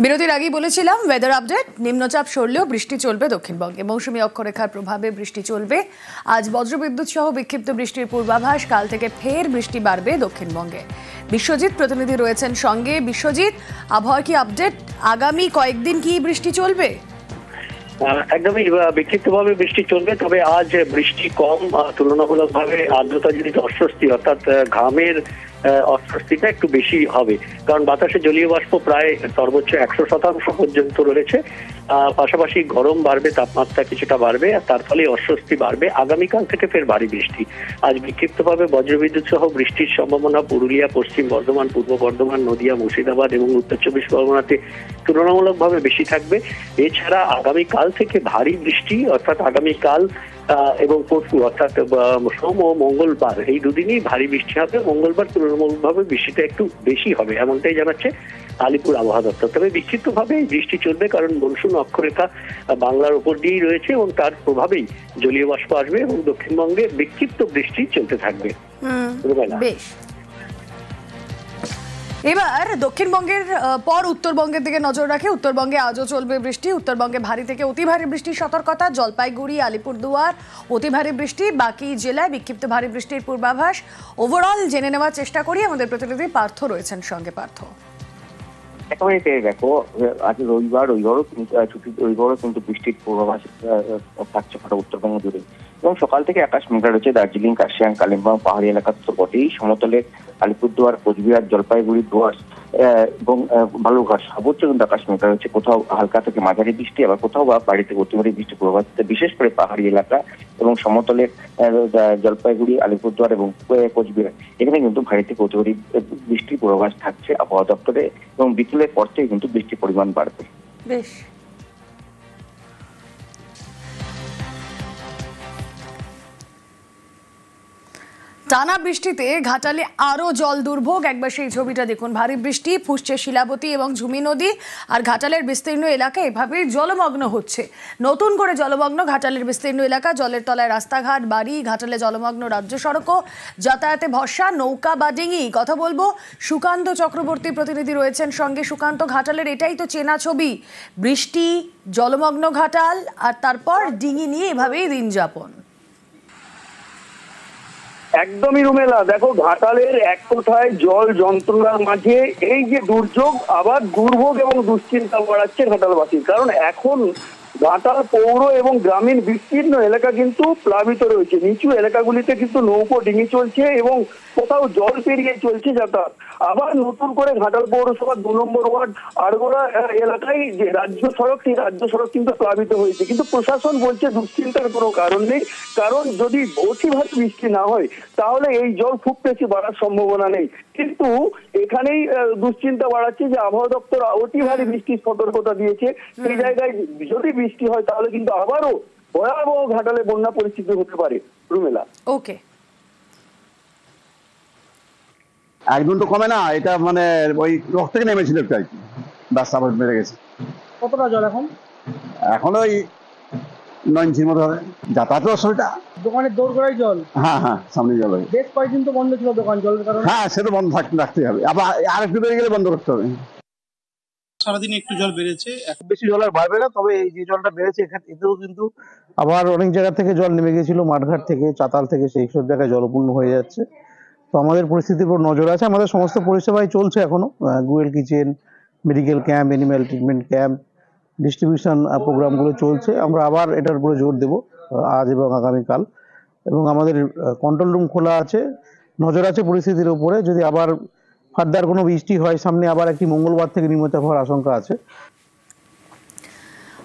বিরতির আগেই বলেছিলাম ওয়েদার আপডেট। নিম্নচাপ সরলেও বৃষ্টি চলবে দক্ষিণবঙ্গে। মৌসুমী অক্ষরেখার প্রভাবে বৃষ্টি চলবে। আজ বজ্রবিদ্যুৎ সহ বিক্ষিপ্ত বৃষ্টির পূর্বাভাস। কাল থেকে ফের বৃষ্টি বাড়বে দক্ষিণবঙ্গে। বিশ্বজিৎ প্রতিনিধি রয়েছেন সঙ্গে। বিশ্বজিৎ, আবহাওয়া কি আপডেট? আগামী কয়েকদিন কি বৃষ্টি চলবে? একদমই বিক্ষিপ্তভাবে বৃষ্টি চলবে, তবে আজ বৃষ্টি কম। তুলনামূলকভাবে আর্দ্রতাজনিত অস্বস্তি অর্থাৎ ঘামের অস্বস্তিটা একটু বেশি হবে, কারণ বাতাসে জলীয় বাষ্প প্রায় সর্বোচ্চ 100% পর্যন্ত রয়েছে। পাশাপাশি গরম বাড়বে, তাপমাত্রা কিছুটা বাড়বে, আর তার ফলে অস্বস্তি বাড়বে। আগামীকাল থেকে ফের ভারী বৃষ্টি। আজ বিক্ষিপ্তভাবে বজ্রবিদ্যুৎ সহ বৃষ্টির সম্ভাবনা পুরুলিয়া, পশ্চিম বর্ধমান, পূর্ব বর্ধমান, নদিয়া, মুর্শিদাবাদ এবং উত্তর চব্বিশ পরগনাতে তুলনামূলকভাবে বেশি থাকবে। এছাড়া আগামীকাল থেকে ভারী বৃষ্টি অর্থাৎ আগামীকাল এবং পরশু অর্থাৎ সোম ও মঙ্গলবার এই দুদিনই ভারী বৃষ্টি হবে। মঙ্গলবার তুলনামূলকভাবে বৃষ্টিটা একটু বেশি হবে, এমনটাই জানাচ্ছে আলিপুর আবহাওয়া দপ্তর। তবে বিক্ষিপ্তভাবে বৃষ্টি চলবে, কারণ মনসুন অক্ষরেখা বাংলার উপর দিয়েই রয়েছে এবং তার প্রভাবেই জলীয় বাষ্প আসবে এবং দক্ষিণবঙ্গে বিক্ষিপ্ত বৃষ্টি চলতে থাকবে। বেশ, এবার দক্ষিণবঙ্গের পর উত্তরবঙ্গের দিকে নজর রাখে। উত্তরবঙ্গে আজও চলবে বৃষ্টি। উত্তরবঙ্গে ভারী থেকে অতি ভারী বৃষ্টির সতর্কতা। জলপাইগুড়ি, আলিপুরদুয়ার অতি ভারী বৃষ্টি, বাকি জেলায় বিক্ষিপ্ত ভারী বৃষ্টির পূর্বাভাস। ওভারঅল জেনে নেওয়ার চেষ্টা করি, আমাদের প্রতিনিধি পার্থ রয়েছেন সঙ্গে। পার্থ, একেবারে দেখো, আজ রবিবারও কিন্তু বৃষ্টির পূর্বাভাস থাকছে গোটা উত্তরবঙ্গ জুড়ে। এবং সকাল থেকে আকাশ মেঘলা রয়েছে দার্জিলিং, কার্শিয়াং, কালিম্পং পাহাড়ি এলাকা তো বটেই, সমতলে আলিপুরদুয়ার, কোচবিহার, জলপাইগুড়ি, ডুয়ার্স এবং বালুরঘাট সর্বোচ্চ কিন্তু আকাশ মেঘলা রয়েছে। কোথাও হালকা থেকে মাঝারি বৃষ্টি, আবার কোথাও বা বাড়ি থেকে অতি ভারী বৃষ্টির পূর্বাভাস। বিশেষ করে পাহাড়ি এলাকা এবং সমতলের জলপাইগুড়ি, আলিপুরদুয়ার এবং কোচবিহার এখানে কিন্তু ভারী থেকে অতি ভারী বৃষ্টির পূর্বাভাস থাকছে আবহাওয়া দপ্তরে। এবং বিকেলের পর থেকে কিন্তু বৃষ্টির পরিমাণ বাড়বে। বেশ, টানা বৃষ্টিতে ঘাটালে আরো জল দুর্ভোগ। একবার সেই ছবিটা দেখুন। ভারী বৃষ্টি, ফুসছে শিলাবতী এবং ঝুমি নদী, আর ঘাটালের বিস্তীর্ণ এলাকা এভাবেই জলমগ্ন হচ্ছে। নতুন করে জলমগ্ন ঘাটালের বিস্তীর্ণ এলাকা। জলের তলায় রাস্তাঘাট, বাড়ি। ঘাটালে জলমগ্ন রাজ্য সড়কও। যাতায়াতে ভরসা নৌকা বা ডিঙি। কথা বলবো সুকান্ত চক্রবর্তী, প্রতিনিধি রয়েছেন সঙ্গে। সুকান্ত, ঘাটালের এটাই তো চেনা ছবি, বৃষ্টি, জলমগ্ন ঘাটাল, আর তারপর ডিঙি নিয়ে এভাবেই দিন যাপন। একদমই রুমেলা, দেখো ঘাটালের এক কোথায় জল যন্ত্রণার মাঝে এই যে দুর্যোগ, আবার দুর্ভোগ এবং দুশ্চিন্তা বাড়াচ্ছে ঘাটালবাসীর। কারণ এখন ঘাটাল পৌর এবং গ্রামীণ বিস্তীর্ণ এলাকা কিন্তু প্লাবিত রয়েছে। নিচু এলাকাগুলিতে কিন্তু নৌকো ডিঙি চলছে এবং কোথাও জল পেরিয়ে চলছে যাতায়াত। আবার নতুন করে ঘাটাল পৌরসভার 2 নম্বর ওয়ার্ড আড়গোড়া এলাকায় যে রাজ্য সড়ক, সেই রাজ্য সড়ক কিন্তু প্লাবিত হয়েছে। কিন্তু প্রশাসন বলছে দুশ্চিন্তার কোনো কারণ নেই, কারণ যদি অতি ভারী বৃষ্টি না হয় তাহলে এই জল খুব বেশি বাড়ার সম্ভাবনা নেই। কিন্তু এখানেই দুশ্চিন্তা বাড়াচ্ছে যে আবহাওয়া দপ্তর অতি ভারী বৃষ্টির সতর্কতা দিয়েছে। সেই জায়গায় যদি বৃষ্টি হয় তাহলে কিন্তু আবারও ভয়াবহ ঘাটালে বন্যা পরিস্থিতি হতে পারে। রুমেলা, ওকে। একদম তো কমে না, এটা মানে ওই রক্ত থেকে নেমেছিল একটু আর কি, বাস আবার বেড়ে গেছে। কতটা জল এখন? এখন ওই 9 ইঞ্চির মতো হবে। যাতায়াতের অসুবিধা, দোকানের দৌড় করাই জল। হ্যাঁ সামনে জল হবে। বেশ কয়েকদিন তো বন্ধ ছিল দোকান জলের কারণে। হ্যাঁ, সে তো বন্ধ রাখতে হবে, আবার আর একটু বেড়ে গেলে বন্ধ করতে হবে। সারাদিন একটু জল বেড়েছে, এখন বেশি জল আর বাড়বে না, তবে এই যে জলটা বেড়েছে এতেও কিন্তু আবার অনেক জায়গা থেকে জল নেমে গেছিল, মাঠঘাট থেকে, চাতাল থেকে, সেই সব জায়গায় জলপূর্ণ হয়ে যাচ্ছে। তো আমাদের পরিস্থিতির উপর নজর আছে। আমাদের সমস্ত পরিষেবাই চলছে এখনো। গুয়েল kitchen, medical camp, animal treatment camp, distribution প্রোগ্রামগুলো চলছে। আমরা আবার এটার উপরে জোর দেব আজ এবং আগামীকাল। এবং আমাদের কন্ট্রোল রুম খোলা আছে, নজর আছে পরিস্থিতির উপরে। যদি আবার ফার্দার কোনো বৃষ্টি হয় সামনে, আবার একটি মঙ্গলবার থেকে নিম্নচাপ হওয়ার আশঙ্কা আছে।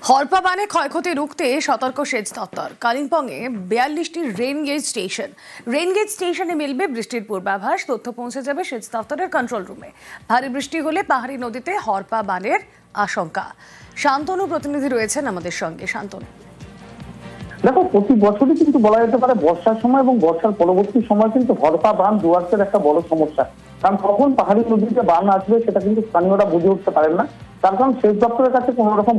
হরপা বানে ক্ষয়ক্ষতি রুখতে সতর্ক সেচ দপ্তর। কালিম্পংয়ে 42টি রেন গেজ স্টেশনে মিলবে বৃষ্টির পূর্বাভাস। তথ্য পৌঁছে যাবে সেচ দপ্তরের কন্ট্রোল রুমে। ভারী বৃষ্টি হলে পাহাড়ি নদীতে হরপা বানের আশঙ্কা। শান্তনু প্রতিনিধি রয়েছেন আমাদের সঙ্গে। শান্তনু, দেখো প্রতি বছরই কিন্তু বলা যেতে পারে বর্ষার সময় এবং বর্ষার পরবর্তী সময় কিন্তু হরপা বান ডুয়ার্সের একটা বড় সমস্যা। কারণ কখন পাহাড়ি নদীতে বান আসবে সেটা কিন্তু স্থানীয়রা বুঝে উঠতে পারেন না। তার কারণ সেচ দপ্তরের কাছে কোনো রকম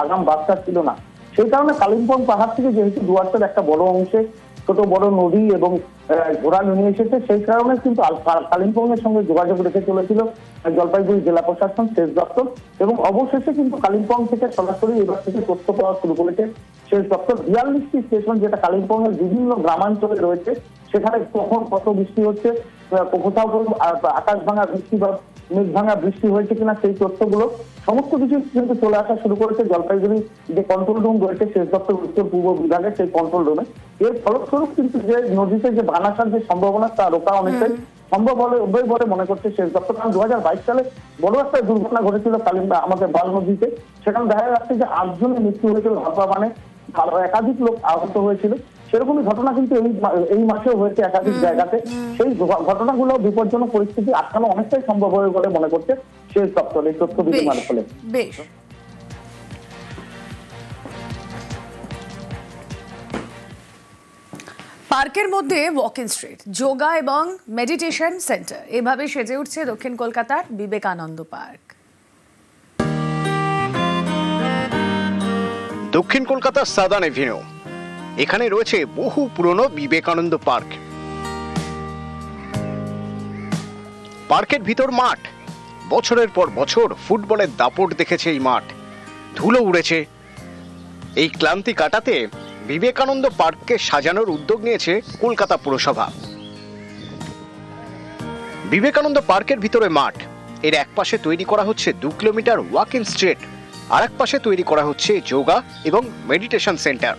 আগাম বার্তা ছিল না। সেই কারণে কালিম্পং পাহাড় থেকে যেহেতু ডুয়ার্সের একটা বড় অংশে ছোট বড় নদী এবং ঘোড়া নেমে এসেছে। সেই কারণে কিন্তু কালিম্পং এর সঙ্গে যোগাযোগ রেখে চলেছিল জলপাইগুড়ি জেলা প্রশাসন, সেচ দপ্তর, এবং অবশেষে কিন্তু কালিম্পং থেকে সরাসরি এবার থেকে তথ্য পাওয়া শুরু করেছে সেচ দপ্তর। 42টি স্টেশন যেটা কালিম্পং এর বিভিন্ন গ্রামাঞ্চলে রয়েছে, সেখানে কখন কত বৃষ্টি হচ্ছে, কোথাও আকাশ ভাঙা বৃষ্টি বা মেঘ ভাঙা বৃষ্টি হয়েছে কিনা, সেই তথ্যগুলো সমস্ত কিছু কিন্তু চলে আসা শুরু করেছে জলপাইগুড়ি যে কন্ট্রোল রুম রয়েছে সেচ দপ্তর উত্তর পূর্ব বিভাগের সেই কন্ট্রোল রুমে। এর ফলস্বরূপ কিন্তু যে নদীতে যে ভাঙাসার যে সম্ভাবনা তা রোকা অনেকটাই সম্ভব হবে বলে মনে করছে সেচ দপ্তর। কারণ 2022 সালে বড় একটা দুর্ঘটনা ঘটেছিল আমাদের বাল নদীতে, সেখানে দেখা যাচ্ছে যে 8 জনের মৃত্যু হয়েছিল, মানে একাধিক লোক আহত হয়েছিল। সেরকমই ঘটনা কিন্তু এই মাসেও হয়েছে একাধিক জায়গাতে। সেই ঘটনাগুলো বিপজ্জনক পরিস্থিতি আটকানো অনেকটাই সম্ভব হবে বলে মনে করছে সেচ দপ্তর এই তথ্য বিনিময়ের ফলে। বেশ, পার্কের মধ্যে ওয়াকিং স্ট্রিট, যোগা এবং মেডিটেশন সেন্টার, এভাবে সেজে উঠছে দক্ষিণ কলকাতার বিবেকানন্দ পার্ক। দক্ষিণ কলকাতার সাদার্ন এভিনিউ, এখানে রয়েছে বহু পুরনো বিবেকানন্দ পার্ক। পার্কের ভিতর মাঠ, বছরের পর বছর ফুটবলের দাপট দেখেছে এই মাঠ, ধুলো উড়েছে। এই ক্লান্তি কাটাতে বিবেকানন্দ পার্ককে সাজানোর উদ্যোগ নিয়েছে কলকাতা পুরসভা। বিবেকানন্দ পার্কের ভিতরে মাঠ, এর এক পাশে তৈরি করা হচ্ছে 2 কিলোমিটার ওয়াকিং স্ট্রিট, আর এক পাশে তৈরি করা হচ্ছে যোগা এবং মেডিটেশন সেন্টার।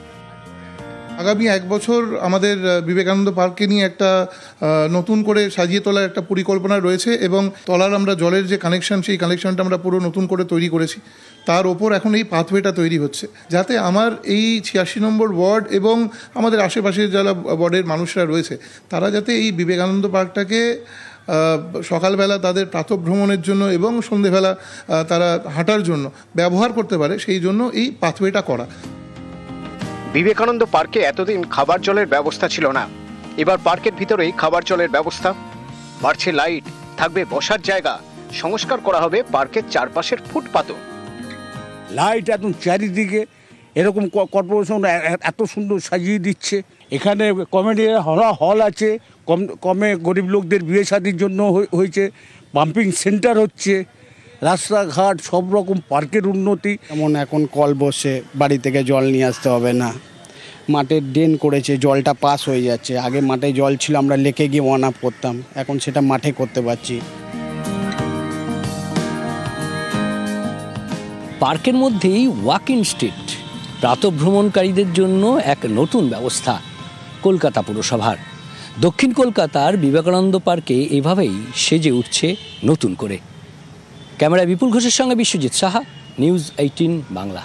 আগামী 1 বছর আমাদের বিবেকানন্দ পার্ককে নিয়ে একটা নতুন করে সাজিয়ে তোলার একটা পরিকল্পনা রয়েছে, এবং তলার আমরা জলের যে কানেকশন, সেই কানেকশনটা আমরা পুরো নতুন করে তৈরি করেছি। তার ওপর এখন এই পাথওয়েটা তৈরি হচ্ছে, যাতে আমার এই 86 নম্বর ওয়ার্ড এবং আমাদের আশেপাশের যারা ওয়ার্ডের মানুষরা রয়েছে, তারা যাতে এই বিবেকানন্দ পার্কটাকে সকালবেলা তাদের প্রাতঃভ্রমণের জন্য এবং সন্ধেবেলা তারা হাঁটার জন্য ব্যবহার করতে পারে, সেই জন্য এই পাথওয়েটা করা। বিবেকানন্দ পার্কে এতদিন খাবার জলের ব্যবস্থা ছিল না, এবার পার্কের ভিতরেই খাবার জলের ব্যবস্থা। বাড়ছে লাইট, থাকবে বসার জায়গা, সংস্কার করা হবে পার্কের চারপাশের ফুটপাতও। লাইট একদম চারিদিকে, এরকম কর্পোরেশন এত সুন্দর সাজিয়ে দিচ্ছে। এখানে কমেডি হল আছে, কমে গরিব লোকদের বিয়ে শাদির জন্য হয়েছে, পাম্পিং সেন্টার হচ্ছে, রাস্তাঘাট সব রকম পার্কের উন্নতি। যেমন এখন কল বসে বাড়ি থেকে জল নিয়ে আসতে হবে না, মাঠের ড্রেন করেছে, জলটা পাস হয়ে যাচ্ছে। আগে মাঠে জল ছিল, আমরা লেকে গিয়ে ওয়ান আপ করতাম, এখন সেটা মাঠে করতে পারছি। পার্কের মধ্যেই ওয়াকিং স্ট্রিট, প্রাতঃভ্রমণকারীদের জন্য এক নতুন ব্যবস্থা কলকাতা পুরসভার। দক্ষিণ কলকাতার বিবেকানন্দ পার্কে এভাবেই সেজে উঠছে নতুন করে। ক্যামেরায় বিপুল ঘোষের সঙ্গে বিশ্বজিৎ সাহা, নিউজ 18 বাংলা।